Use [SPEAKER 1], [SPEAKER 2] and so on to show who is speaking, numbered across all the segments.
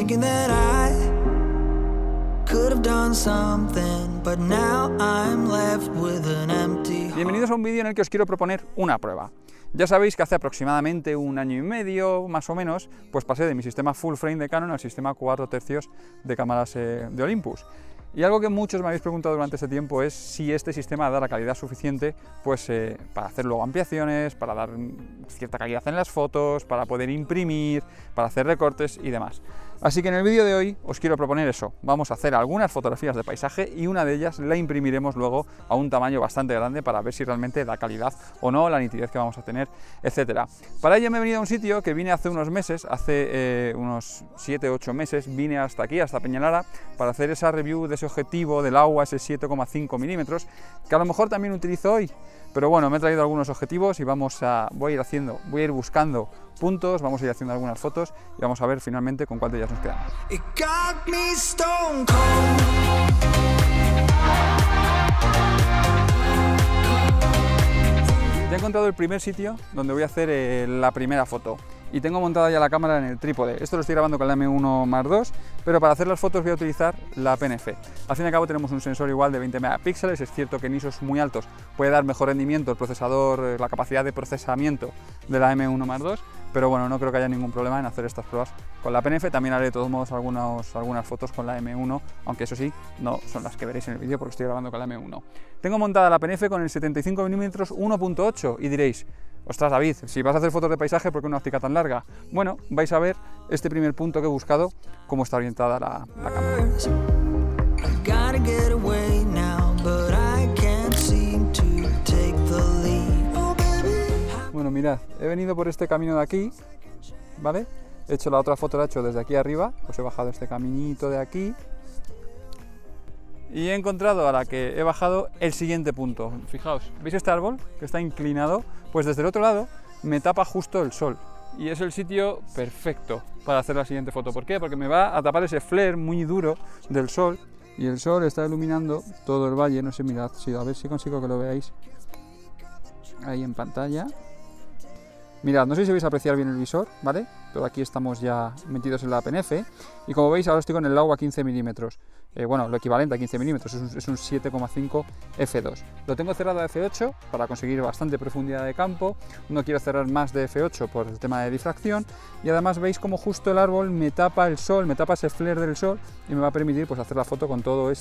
[SPEAKER 1] thinking that I could have done something, but now I'm left with an empty heart.
[SPEAKER 2] Bienvenidos a un vídeo en el que os quiero proponer una prueba. Ya sabéis que hace aproximadamente un año y medio, más o menos, pues pasé de mi sistema full frame de Canon al sistema 4/3 de cámaras de Olympus. Y algo que muchos me habéis preguntado durante este tiempo es si este sistema da la calidad suficiente pues, para hacer luego ampliaciones, para dar cierta calidad en las fotos, para poder imprimir, para hacer recortes y demás. Así que en el vídeo de hoy os quiero proponer eso. Vamos a hacer algunas fotografías de paisaje y una de ellas la imprimiremos luego a un tamaño bastante grande para ver si realmente da calidad o no, la nitidez que vamos a tener, etc. Para ello me he venido a un sitio que vine hace unos meses, hace unos 7-8 meses, vine hasta aquí, hasta Peñalara, para hacer esa review de ese objetivo del AUA, ese 7,5 milímetros, que a lo mejor también utilizo hoy. Pero bueno, me he traído algunos objetivos y voy a ir buscando puntos, vamos a ir haciendo algunas fotos y vamos a ver finalmente con cuál de ellas nos quedamos. Ya he encontrado el primer sitio donde voy a hacer la primera foto. Y tengo montada ya la cámara en el trípode. Esto lo estoy grabando con la M1 Mark II, pero para hacer las fotos voy a utilizar la PNF. Al fin y al cabo tenemos un sensor igual de 20 megapíxeles, es cierto que en ISOs muy altos puede dar mejor rendimiento el procesador, la capacidad de procesamiento de la M1 Mark II, pero bueno, no creo que haya ningún problema en hacer estas pruebas con la PNF. También haré de todos modos algunas fotos con la M1, aunque eso sí, no son las que veréis en el vídeo porque estoy grabando con la M1. Tengo montada la PNF con el 75 mm 1.8 y diréis: ostras, David, si vas a hacer fotos de paisaje, ¿por qué una óptica tan larga? Bueno, vais a ver este primer punto que he buscado, cómo está orientada la cámara. Bueno, mirad, he venido por este camino de aquí, ¿vale? He hecho la otra foto, la he hecho desde aquí arriba, pues he bajado este caminito de aquí. Y he encontrado, a la que he bajado, el siguiente punto. Fijaos, ¿veis este árbol que está inclinado? Pues desde el otro lado me tapa justo el sol. Y es el sitio perfecto para hacer la siguiente foto. ¿Por qué? Porque me va a tapar ese flare muy duro del sol. Y el sol está iluminando todo el valle. No sé, mirad, a ver si consigo que lo veáis ahí en pantalla. Mirad, no sé si vais a apreciar bien el visor, ¿vale? Pero aquí estamos ya metidos en la PNF. Y como veis, ahora estoy con el AUA 15 milímetros. Bueno, lo equivalente a 15 milímetros, es un 7,5 f2. Lo tengo cerrado a f8 para conseguir bastante profundidad de campo. No quiero cerrar más de f8 por el tema de difracción. Y además veis como justo el árbol me tapa el sol, me tapa ese flare del sol y me va a permitir pues hacer la foto con todo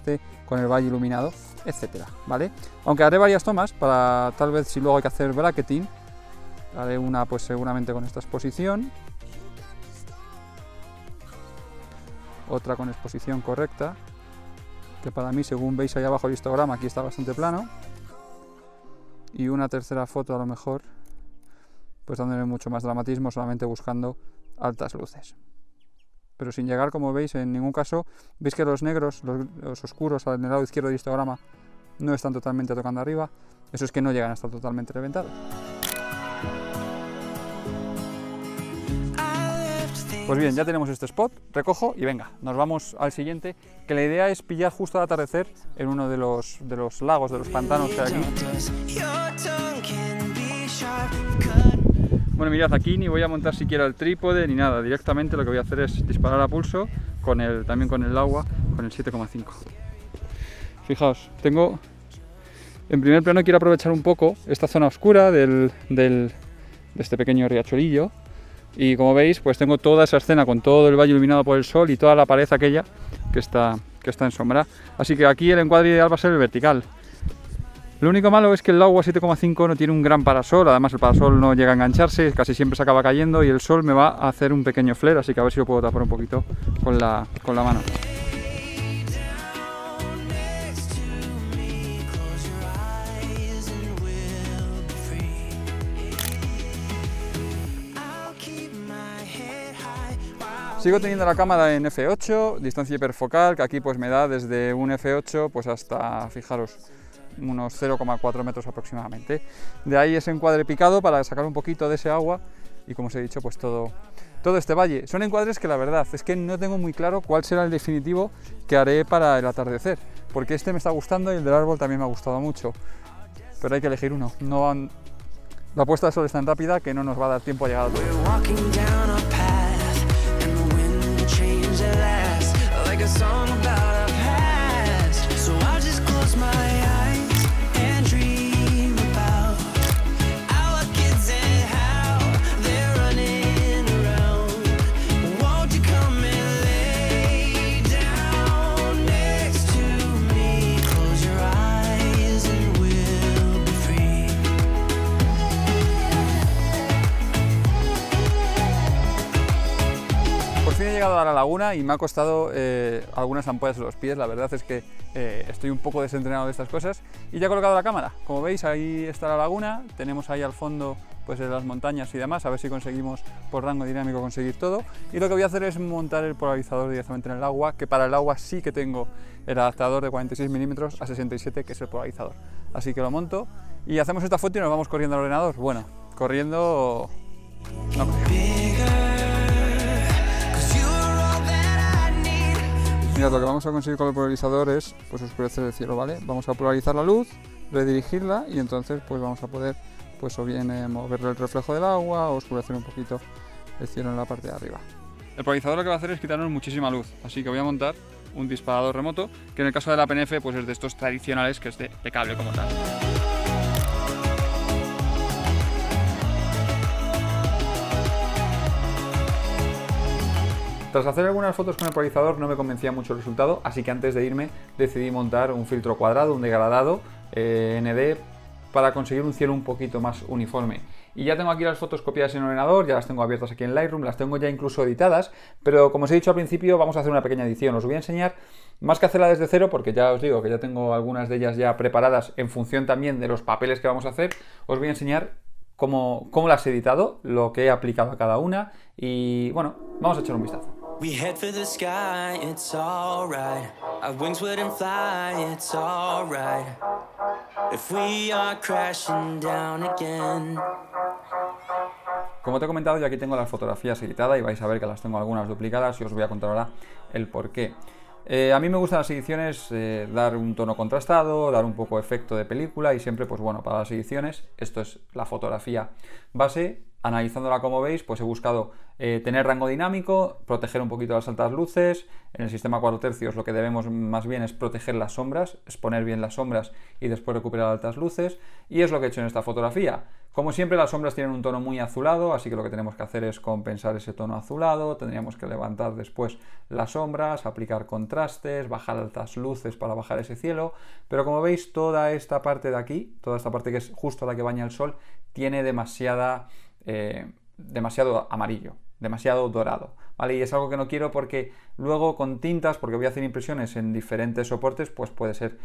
[SPEAKER 2] con el valle iluminado, etcétera, ¿vale? Aunque haré varias tomas para tal vez si luego hay que hacer bracketing. Haré una pues seguramente con esta exposición. Otra con exposición correcta, que para mí, según veis ahí abajo el histograma, aquí está bastante plano. Y una tercera foto a lo mejor, pues dándole mucho más dramatismo, solamente buscando altas luces. Pero sin llegar, como veis, en ningún caso, veis que los negros, los oscuros en el lado izquierdo del histograma, no están totalmente tocando arriba. Eso es que no llegan a estar totalmente reventados. Pues bien, ya tenemos este spot, recojo y venga, nos vamos al siguiente, que la idea es pillar justo al atardecer en uno de los lagos, de los pantanos que hay aquí. Bueno, mirad, aquí ni voy a montar siquiera el trípode ni nada, directamente lo que voy a hacer es disparar a pulso, también con el AUA, con el 7,5. Fijaos, tengo, en primer plano quiero aprovechar un poco esta zona oscura de este pequeño riachuelillo. Y como veis, pues tengo toda esa escena con todo el valle iluminado por el sol y toda la pared aquella que está en sombra. Así que aquí el encuadre ideal va a ser el vertical. Lo único malo es que el AUA 7,5 no tiene un gran parasol, además el parasol no llega a engancharse, casi siempre se acaba cayendo y el sol me va a hacer un pequeño flare, así que a ver si lo puedo tapar un poquito con la mano. Sigo teniendo la cámara en f8, distancia hiperfocal, que aquí pues me da desde un f8 pues hasta, fijaros, unos 0,4 metros aproximadamente. De ahí ese encuadre picado para sacar un poquito de ese agua y, como os he dicho, pues todo este valle. Son encuadres que la verdad es que no tengo muy claro cuál será el definitivo que haré para el atardecer, porque este me está gustando y el del árbol también me ha gustado mucho, pero hay que elegir uno. La puesta de sol es tan rápida que no nos va a dar tiempo a llegar a todo. llegado a la laguna y me ha costado algunas ampollas en los pies. La verdad es que estoy un poco desentrenado de estas cosas y ya he colocado la cámara. Como veis, ahí está la laguna, tenemos ahí al fondo pues las montañas y demás, a ver si conseguimos por rango dinámico conseguir todo. Y lo que voy a hacer es montar el polarizador directamente en el agua, que para el agua sí que tengo el adaptador de 46 milímetros a 67, que es el polarizador. Así que lo monto y hacemos esta foto y nos vamos corriendo al ordenador. Bueno, corriendo no creo. Mirad, lo que vamos a conseguir con el polarizador es pues oscurecer el cielo, ¿vale? Vamos a polarizar la luz, redirigirla y entonces pues vamos a poder pues o bien mover el reflejo del agua o oscurecer un poquito el cielo en la parte de arriba. El polarizador lo que va a hacer es quitarnos muchísima luz, así que voy a montar un disparador remoto, que en el caso de la PNF pues es de estos tradicionales, que es de cable como tal. Tras hacer algunas fotos con el polarizador no me convencía mucho el resultado, así que antes de irme decidí montar un filtro cuadrado, un degradado ND, para conseguir un cielo un poquito más uniforme. Y ya tengo aquí las fotos copiadas en el ordenador, ya las tengo abiertas aquí en Lightroom, las tengo ya incluso editadas, pero como os he dicho al principio vamos a hacer una pequeña edición. Os voy a enseñar, más que hacerla desde cero, porque ya os digo que ya tengo algunas de ellas ya preparadas en función también de los papeles que vamos a hacer, os voy a enseñar cómo las he editado, lo que he aplicado a cada una y bueno, vamos a echar un vistazo. We head for the sky, it's alright. Our wings wouldn't fly, it's alright. If we are crashing down again. Como te he comentado, yo aquí tengo las fotografías editadas y vais a ver que las tengo algunas duplicadas y os voy a contar ahora el por qué. A mí me gustan las ediciones, dar un tono contrastado, dar un poco de efecto de película y siempre, pues bueno, para las ediciones, esto es la fotografía base. Analizándola como veis, pues he buscado tener rango dinámico, proteger un poquito las altas luces. En el sistema 4 tercios lo que debemos más bien es proteger las sombras, exponer bien las sombras y después recuperar altas luces. Y es lo que he hecho en esta fotografía. Como siempre, las sombras tienen un tono muy azulado, así que lo que tenemos que hacer es compensar ese tono azulado. Tendríamos que levantar después las sombras, aplicar contrastes, bajar altas luces para bajar ese cielo. Pero como veis, toda esta parte de aquí, toda esta parte que es justo la que baña el sol, tiene demasiado amarillo, demasiado dorado, ¿vale? Y es algo que no quiero porque luego con tintas, porque voy a hacer impresiones en diferentes soportes, pues puede ser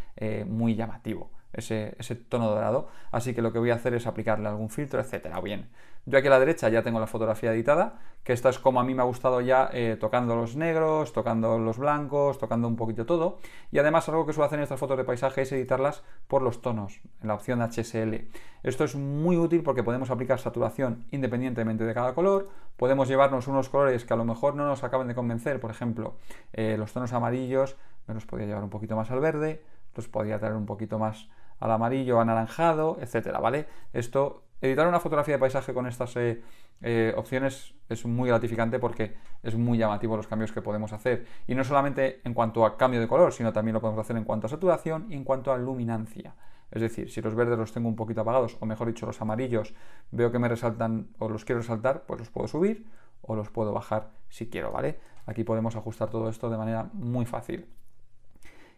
[SPEAKER 2] muy llamativo ese tono dorado. Así que lo que voy a hacer es aplicarle algún filtro, etcétera. Bien, yo aquí a la derecha ya tengo la fotografía editada, que esta es como a mí me ha gustado ya, tocando los negros, tocando los blancos, tocando un poquito todo. Y además algo que suelo hacer en estas fotos de paisaje es editarlas por los tonos, en la opción HSL. Esto es muy útil porque podemos aplicar saturación independientemente de cada color. Podemos llevarnos unos colores que a lo mejor no nos acaben de convencer. Por ejemplo, los tonos amarillos me los podría llevar un poquito más al verde, los podría traer un poquito más al amarillo, anaranjado, etcétera, ¿vale? Editar una fotografía de paisaje con estas opciones es muy gratificante porque es muy llamativo los cambios que podemos hacer. Y no solamente en cuanto a cambio de color, sino también lo podemos hacer en cuanto a saturación y en cuanto a luminancia. Es decir, si los verdes los tengo un poquito apagados, o mejor dicho, los amarillos veo que me resaltan o los quiero resaltar, pues los puedo subir o los puedo bajar si quiero, ¿vale? Aquí podemos ajustar todo esto de manera muy fácil.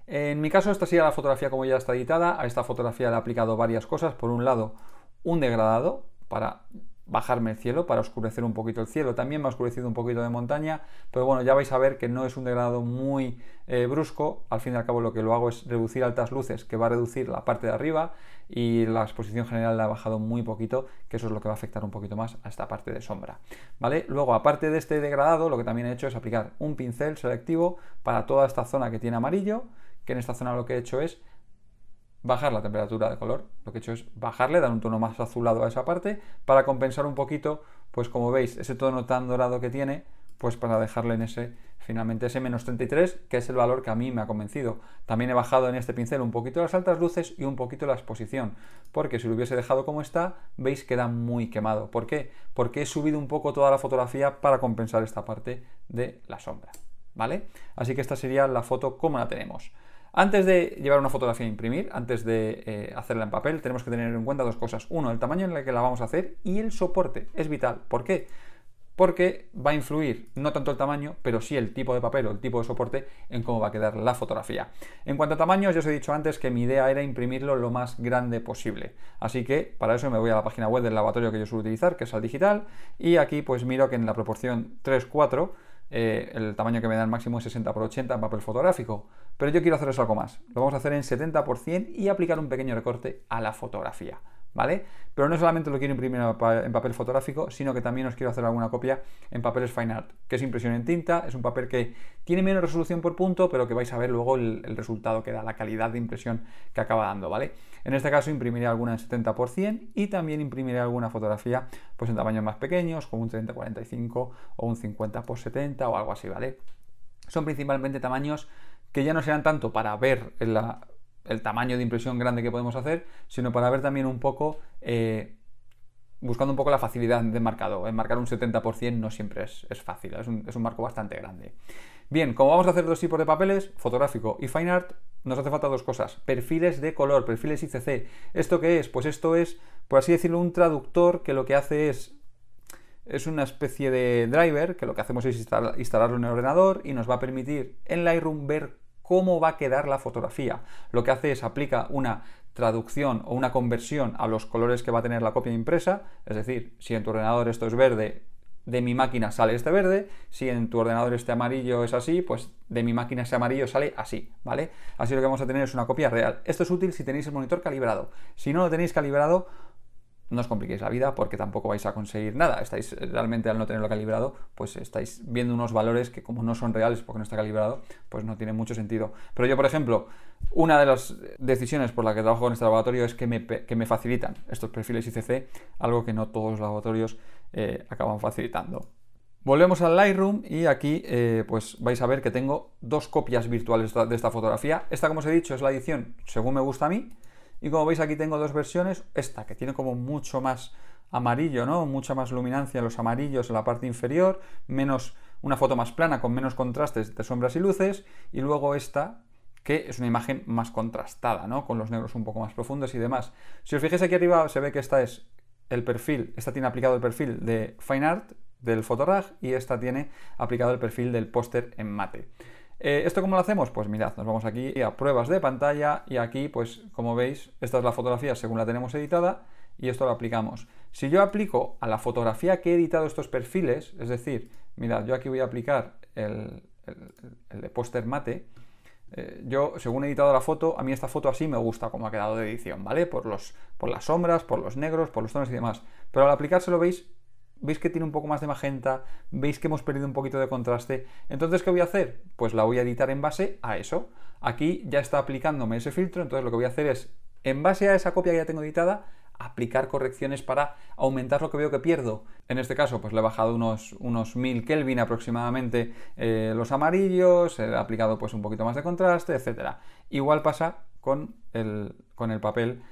[SPEAKER 2] En mi caso, esta sería la fotografía como ya está editada. A esta fotografía le he aplicado varias cosas. Por un lado, un degradado para bajarme el cielo, para oscurecer un poquito el cielo. También me ha oscurecido un poquito de montaña, pero bueno, ya vais a ver que no es un degradado muy brusco. Al fin y al cabo lo que lo hago es reducir altas luces, que va a reducir la parte de arriba, y la exposición general la he bajado muy poquito, que eso es lo que va a afectar un poquito más a esta parte de sombra, ¿vale? Luego, aparte de este degradado, lo que también he hecho es aplicar un pincel selectivo para toda esta zona que tiene amarillo, que en esta zona lo que he hecho es bajar la temperatura de color. Lo que he hecho es bajarle, dar un tono más azulado a esa parte para compensar un poquito, pues como veis, ese tono tan dorado que tiene, pues para dejarle en finalmente ese menos 33, que es el valor que a mí me ha convencido. También he bajado en este pincel un poquito las altas luces y un poquito la exposición, porque si lo hubiese dejado como está, veis que queda muy quemado. ¿Por qué? Porque he subido un poco toda la fotografía para compensar esta parte de la sombra, ¿vale? Así que esta sería la foto como la tenemos. Antes de llevar una fotografía a imprimir, antes de hacerla en papel, tenemos que tener en cuenta dos cosas. Uno, el tamaño en el que la vamos a hacer, y el soporte. Es vital. ¿Por qué? Porque va a influir no tanto el tamaño, pero sí el tipo de papel o el tipo de soporte en cómo va a quedar la fotografía. En cuanto a tamaños, ya os he dicho antes que mi idea era imprimirlo lo más grande posible. Así que para eso me voy a la página web del laboratorio que yo suelo utilizar, que es Al Digital, y aquí pues miro que en la proporción 3:4 el tamaño que me da el máximo es 60×80 en papel fotográfico, pero yo quiero haceros algo más. Lo vamos a hacer en 70% y aplicar un pequeño recorte a la fotografía, ¿vale? Pero no solamente lo quiero imprimir en papel fotográfico, sino que también os quiero hacer alguna copia en papeles Fine Art, que es impresión en tinta. Es un papel que tiene menos resolución por punto, pero que vais a ver luego el resultado que da, la calidad de impresión que acaba dando, ¿vale? En este caso imprimiré alguna en 70% y también imprimiré alguna fotografía pues en tamaños más pequeños, como un 30×45 o un 50×70 o algo así, ¿vale? Son principalmente tamaños que ya no serán tanto para ver el tamaño de impresión grande que podemos hacer, sino para ver también un poco, buscando un poco la facilidad de marcado. Enmarcar un 70% no siempre es fácil, es un marco bastante grande. Bien, como vamos a hacer dos tipos de papeles, fotográfico y Fine Art, nos hace falta dos cosas: perfiles de color, perfiles ICC. ¿Esto qué es? Pues esto es, por así decirlo, un traductor que lo que hace es una especie de driver, que lo que hacemos es instalarlo en el ordenador y nos va a permitir en Lightroom ver cómo va a quedar la fotografía. Lo que hace es aplica una traducción o una conversión a los colores que va a tener la copia impresa, es decir, si en tu ordenador esto es verde, de mi máquina sale este verde, si en tu ordenador este amarillo es así, pues de mi máquina ese amarillo sale así, ¿vale? Así lo que vamos a tener es una copia real. Esto es útil si tenéis el monitor calibrado. Si no lo tenéis calibrado, no os compliquéis la vida porque tampoco vais a conseguir nada. Estáis realmente, al no tenerlo calibrado, pues estáis viendo unos valores que, como no son reales porque no está calibrado, pues no tiene mucho sentido. Pero yo, por ejemplo, una de las decisiones por la que trabajo en este laboratorio es que me facilitan estos perfiles ICC, algo que no todos los laboratorios acaban facilitando. Volvemos al Lightroom y aquí pues vais a ver que tengo dos copias virtuales de esta fotografía. Esta, como os he dicho, es la edición según me gusta a mí. Y como veis aquí tengo dos versiones, esta que tiene como mucho más amarillo, ¿no? Mucha más luminancia en los amarillos en la parte inferior, menos una foto más plana con menos contrastes de sombras y luces, y luego esta que es una imagen más contrastada, ¿no? Con los negros un poco más profundos y demás. Si os fijáis aquí arriba se ve que esta es el perfil, esta tiene aplicado el perfil de Fine Art del Photorag y esta tiene aplicado el perfil del póster en mate. ¿Esto cómo lo hacemos? Pues mirad, nos vamos aquí a pruebas de pantalla y aquí, pues como veis, esta es la fotografía según la tenemos editada y esto lo aplicamos. Si yo aplico a la fotografía que he editado estos perfiles, es decir, mirad, yo aquí voy a aplicar el de póster mate, yo según he editado la foto, a mí esta foto así me gusta como ha quedado de edición, ¿vale? Por las sombras, por los negros, por los tonos y demás. Pero al aplicárselo veis que tiene un poco más de magenta, veis que hemos perdido un poquito de contraste. Entonces, ¿qué voy a hacer? Pues la voy a editar en base a eso. Aquí ya está aplicándome ese filtro, entonces lo que voy a hacer es, en base a esa copia que ya tengo editada, aplicar correcciones para aumentar lo que veo que pierdo. En este caso, pues le he bajado unos 1000 Kelvin aproximadamente los amarillos, he aplicado pues un poquito más de contraste, etc. Igual pasa con el papel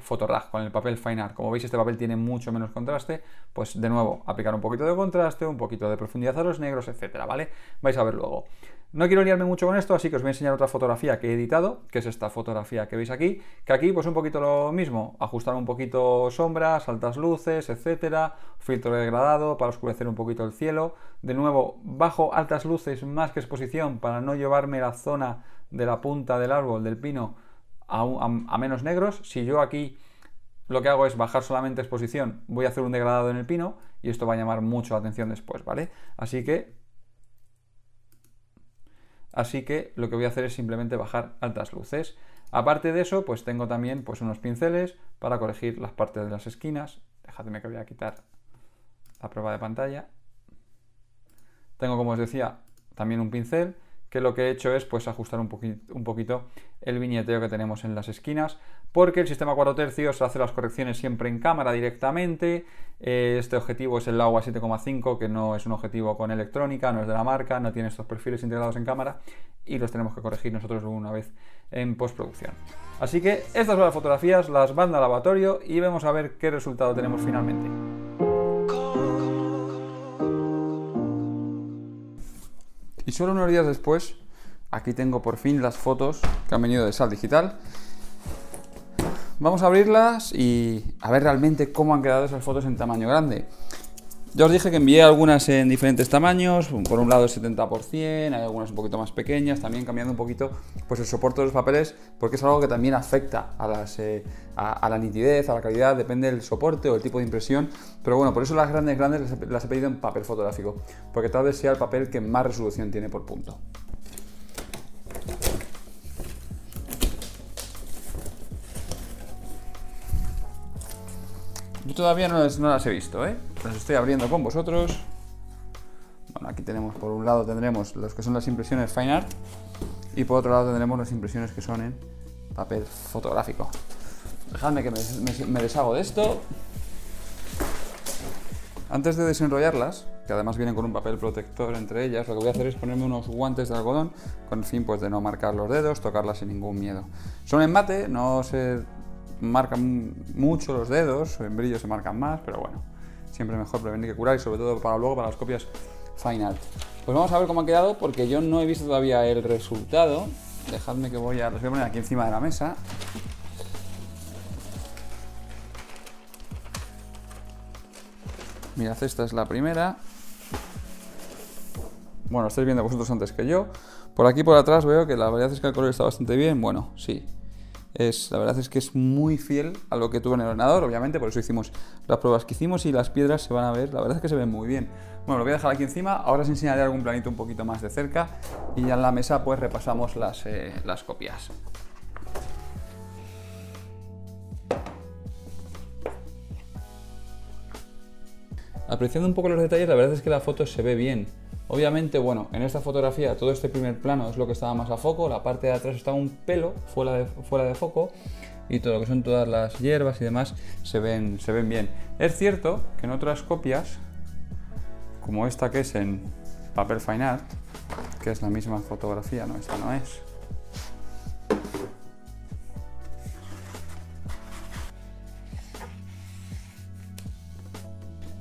[SPEAKER 2] Photorag, con el papel Fine Art. Como veis, este papel tiene mucho menos contraste, pues de nuevo aplicar un poquito de contraste, un poquito de profundidad a los negros, etcétera, ¿vale? Vais a ver luego. No quiero liarme mucho con esto, así que os voy a enseñar otra fotografía que he editado, que es esta fotografía que veis aquí, que aquí pues un poquito lo mismo, ajustar un poquito sombras, altas luces, etcétera, filtro degradado para oscurecer un poquito el cielo. De nuevo, bajo altas luces más que exposición para no llevarme la zona de la punta del árbol, del pino, a menos negros. Si yo aquí lo que hago es bajar solamente exposición, voy a hacer un degradado en el pino y esto va a llamar mucho la atención después, ¿vale? Así que lo que voy a hacer es simplemente bajar altas luces. Aparte de eso, pues tengo también pues unos pinceles para corregir las partes de las esquinas. Dejadme que voy a quitar la prueba de pantalla. Tengo, como os decía, también un pincel, que lo que he hecho es pues ajustar un poquito el viñeteo que tenemos en las esquinas, porque el sistema 4 tercios hace las correcciones siempre en cámara directamente. Este objetivo es el Laowa 7,5, que no es un objetivo con electrónica, no es de la marca, no tiene estos perfiles integrados en cámara y los tenemos que corregir nosotros una vez en postproducción. Así que estas son las fotografías, las mando al laboratorio y vamos a ver qué resultado tenemos finalmente. Y solo unos días después, aquí tengo por fin las fotos que han venido de Sal Digital. Vamos a abrirlas y a ver realmente cómo han quedado esas fotos en tamaño grande. Ya os dije que envié algunas en diferentes tamaños, por un lado 70 por 100, hay algunas un poquito más pequeñas, también cambiando un poquito pues el soporte de los papeles, porque es algo que también afecta a la nitidez, a la calidad, depende del soporte o el tipo de impresión, pero bueno, por eso las grandes las he pedido en papel fotográfico, porque tal vez sea el papel que más resolución tiene por punto. Yo todavía no las he visto, ¿eh? Las estoy abriendo con vosotros. Bueno, aquí tenemos, por un lado tendremos los que son las impresiones Fine Art y por otro lado tendremos las impresiones que son en papel fotográfico. Dejadme que me deshago de esto. Antes de desenrollarlas, que además vienen con un papel protector entre ellas, lo que voy a hacer es ponerme unos guantes de algodón con el fin pues, de no marcar los dedos, tocarlas sin ningún miedo. Son en mate, no se marcan mucho los dedos, en brillo se marcan más, pero bueno, siempre mejor prevenir que curar y sobre todo para luego para las copias Fine Art. Pues vamos a ver cómo ha quedado porque yo no he visto todavía el resultado. Dejadme que los voy a poner aquí encima de la mesa. Mirad, esta es la primera. Bueno, estáis viendo vosotros antes que yo. Por aquí por atrás veo que la verdad es que el color está bastante bien. Bueno, sí. La verdad es que es muy fiel a lo que tuve en el ordenador, obviamente, por eso hicimos las pruebas que hicimos y las piedras se van a ver, la verdad es que se ven muy bien. Bueno, lo voy a dejar aquí encima, ahora os enseñaré algún planito un poquito más de cerca y ya en la mesa pues repasamos las copias. Apreciando un poco los detalles, la verdad es que la foto se ve bien. Obviamente, bueno, en esta fotografía todo este primer plano es lo que estaba más a foco, la parte de atrás está un pelo fuera de foco y todo lo que son todas las hierbas y demás se ven bien. Es cierto que en otras copias, como esta que es en papel Fine Art, que es la misma fotografía, no, esta no es.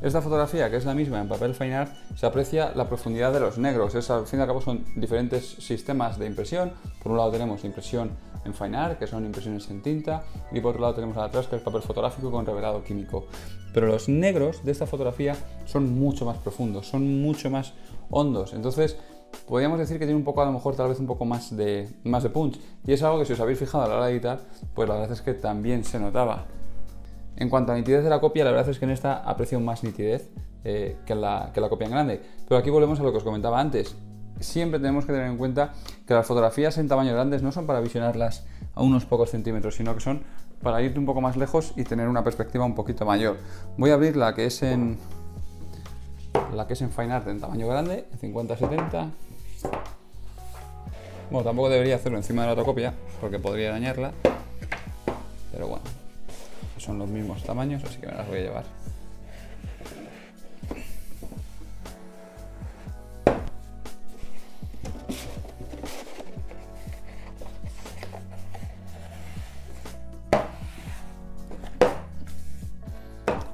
[SPEAKER 2] Esta fotografía, que es la misma en papel Fine Art, se aprecia la profundidad de los negros. Al fin y al cabo son diferentes sistemas de impresión. Por un lado tenemos impresión en Fine Art, que son impresiones en tinta, y por otro lado tenemos atrás, que es papel fotográfico con revelado químico. Pero los negros de esta fotografía son mucho más profundos, son mucho más hondos. Entonces, podríamos decir que tiene un poco, a lo mejor, tal vez un poco más de punch. Y es algo que si os habéis fijado a la hora de editar, pues la verdad es que también se notaba. En cuanto a nitidez de la copia, la verdad es que en esta aprecio más nitidez que la copia en grande. Pero aquí volvemos a lo que os comentaba antes. Siempre tenemos que tener en cuenta que las fotografías en tamaños grandes no son para visionarlas a unos pocos centímetros, sino que son para irte un poco más lejos y tener una perspectiva un poquito mayor. Voy a abrir la que es en Fine Art en tamaño grande, en 50-70. Bueno, tampoco debería hacerlo encima de la otra copia, porque podría dañarla. Pero bueno, son los mismos tamaños, así que me las voy a llevar.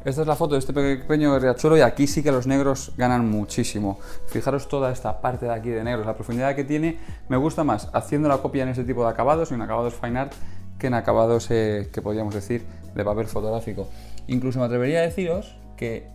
[SPEAKER 2] Esta es la foto de este pequeño riachuelo y aquí sí que los negros ganan muchísimo. Fijaros toda esta parte de aquí de negros, la profundidad que tiene. Me gusta más haciendo la copia en este tipo de acabados, en acabados Fine Art, que en acabados que podríamos decir de papel fotográfico. Incluso me atrevería a deciros que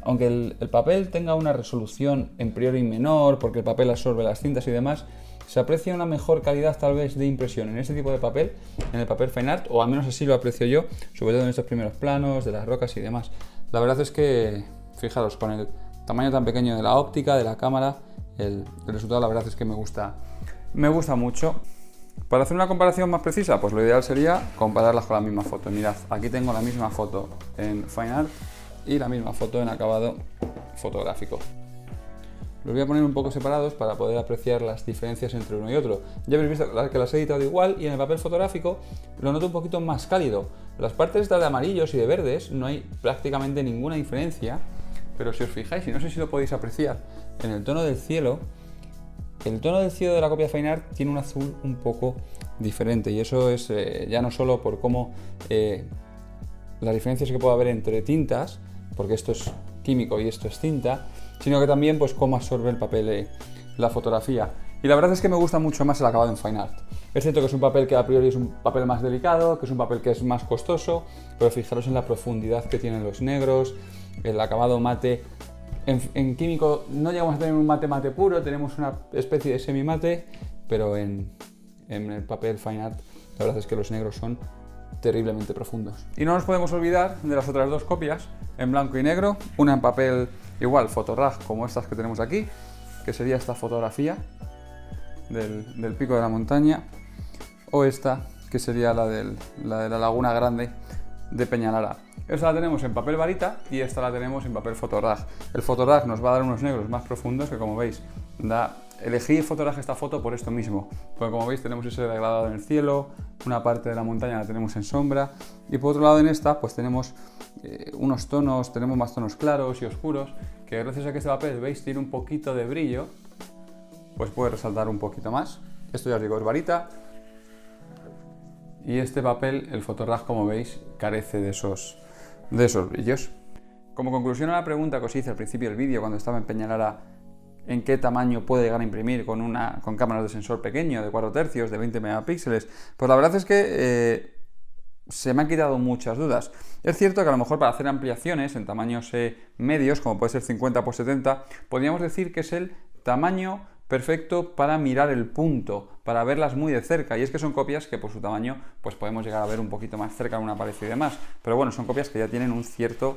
[SPEAKER 2] aunque el papel tenga una resolución en priori menor, porque el papel absorbe las cintas y demás, se aprecia una mejor calidad tal vez de impresión en este tipo de papel, en el papel Fine Art, o al menos así lo aprecio yo, sobre todo en estos primeros planos, de las rocas y demás. La verdad es que, fijaros, con el tamaño tan pequeño de la óptica, de la cámara, el resultado la verdad es que me gusta mucho. Para hacer una comparación más precisa, pues lo ideal sería compararlas con la misma foto. Mirad, aquí tengo la misma foto en Fine Art y la misma foto en acabado fotográfico. Los voy a poner un poco separados para poder apreciar las diferencias entre uno y otro. Ya habéis visto que las he editado igual y en el papel fotográfico lo noto un poquito más cálido. Las partes estas de amarillos y de verdes no hay prácticamente ninguna diferencia, pero si os fijáis, y no sé si lo podéis apreciar, en el tono del cielo, de la copia Fine Art tiene un azul un poco diferente y eso es ya no solo por cómo las diferencias que puede haber entre tintas, porque esto es químico y esto es tinta, sino que también pues cómo absorbe el papel la fotografía. Y la verdad es que me gusta mucho más el acabado en Fine Art. Es cierto que es un papel que a priori es un papel más delicado, que es un papel que es más costoso, pero fijaros en la profundidad que tienen los negros, el acabado mate. En químico no llegamos a tener un mate puro, tenemos una especie de semi-mate, pero en el papel fine art la verdad es que los negros son terriblemente profundos. Y no nos podemos olvidar de las otras dos copias en blanco y negro, una en papel igual, Photorag, como estas que tenemos aquí, que sería esta fotografía del pico de la montaña, o esta, que sería la de la Laguna Grande de Peñalara. Esta la tenemos en papel varita y esta la tenemos en papel Photorag. El Photorag nos va a dar unos negros más profundos que, como veis, elegí Photorag esta foto por esto mismo, porque como veis tenemos ese degradado en el cielo, una parte de la montaña la tenemos en sombra, y por otro lado en esta pues tenemos unos tonos, tenemos más tonos claros y oscuros, que gracias a que este papel, veis, tiene un poquito de brillo, pues puede resaltar un poquito más. Esto ya os digo, es varita, y este papel, el Photorag, como veis, carece de esos brillos. Como conclusión a la pregunta que os hice al principio del vídeo, cuando estaba en Peñalara, en qué tamaño puede llegar a imprimir con cámaras de sensor pequeño, de 4 tercios, de 20 megapíxeles, pues la verdad es que se me han quitado muchas dudas. Es cierto que a lo mejor para hacer ampliaciones en tamaños medios, como puede ser 50 x 70, podríamos decir que es el tamaño perfecto para mirar el punto, para verlas muy de cerca, y es que son copias que por su tamaño pues podemos llegar a ver un poquito más cerca en una pared y demás, pero bueno, son copias que ya tienen un cierto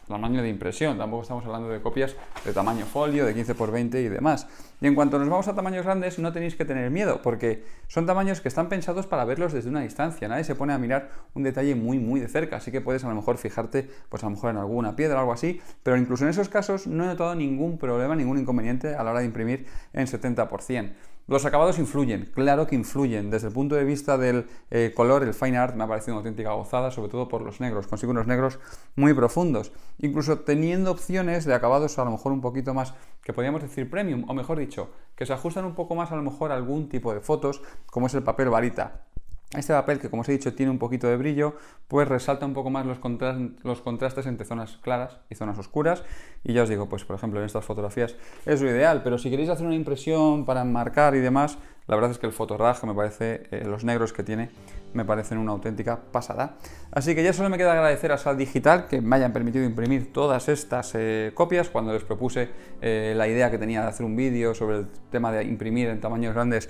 [SPEAKER 2] tamaño de impresión, tampoco estamos hablando de copias de tamaño folio, de 15 x 20 y demás. Y en cuanto nos vamos a tamaños grandes, no tenéis que tener miedo, porque son tamaños que están pensados para verlos desde una distancia, nadie se pone a mirar un detalle muy de cerca, así que puedes a lo mejor fijarte pues a lo mejor en alguna piedra o algo así, pero incluso en esos casos no he notado ningún problema, ningún inconveniente a la hora de imprimir en 70%. Los acabados influyen, claro que influyen. Desde el punto de vista del color, el fine art me ha parecido una auténtica gozada, sobre todo por los negros. Consigo unos negros muy profundos, incluso teniendo opciones de acabados a lo mejor un poquito más, que podríamos decir premium, o mejor dicho, que se ajustan un poco más a lo mejor a algún tipo de fotos, como es el papel varita. Este papel, que como os he dicho tiene un poquito de brillo, pues resalta un poco más los contrastes entre zonas claras y zonas oscuras, y ya os digo, pues por ejemplo en estas fotografías es lo ideal, pero si queréis hacer una impresión para enmarcar y demás, la verdad es que el Photorag me parece, los negros que tiene me parecen una auténtica pasada. Así que ya solo me queda agradecer a Sal Digital que me hayan permitido imprimir todas estas copias. Cuando les propuse la idea que tenía de hacer un vídeo sobre el tema de imprimir en tamaños grandes,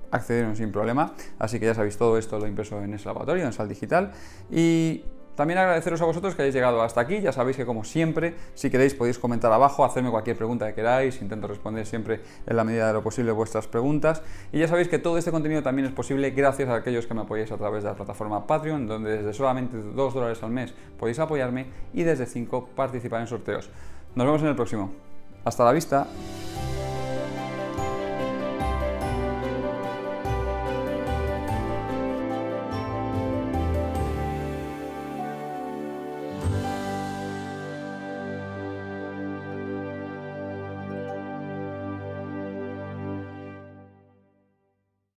[SPEAKER 2] accedieron sin problema, así que ya sabéis, todo esto lo he impreso en ese laboratorio, en Sal Digital. Y también agradeceros a vosotros que hayáis llegado hasta aquí. Ya sabéis que, como siempre, si queréis podéis comentar abajo, hacerme cualquier pregunta que queráis, intento responder siempre en la medida de lo posible vuestras preguntas. Y ya sabéis que todo este contenido también es posible gracias a aquellos que me apoyáis a través de la plataforma Patreon, donde desde solamente $2 al mes podéis apoyarme y desde 5 participar en sorteos. Nos vemos en el próximo. Hasta la vista.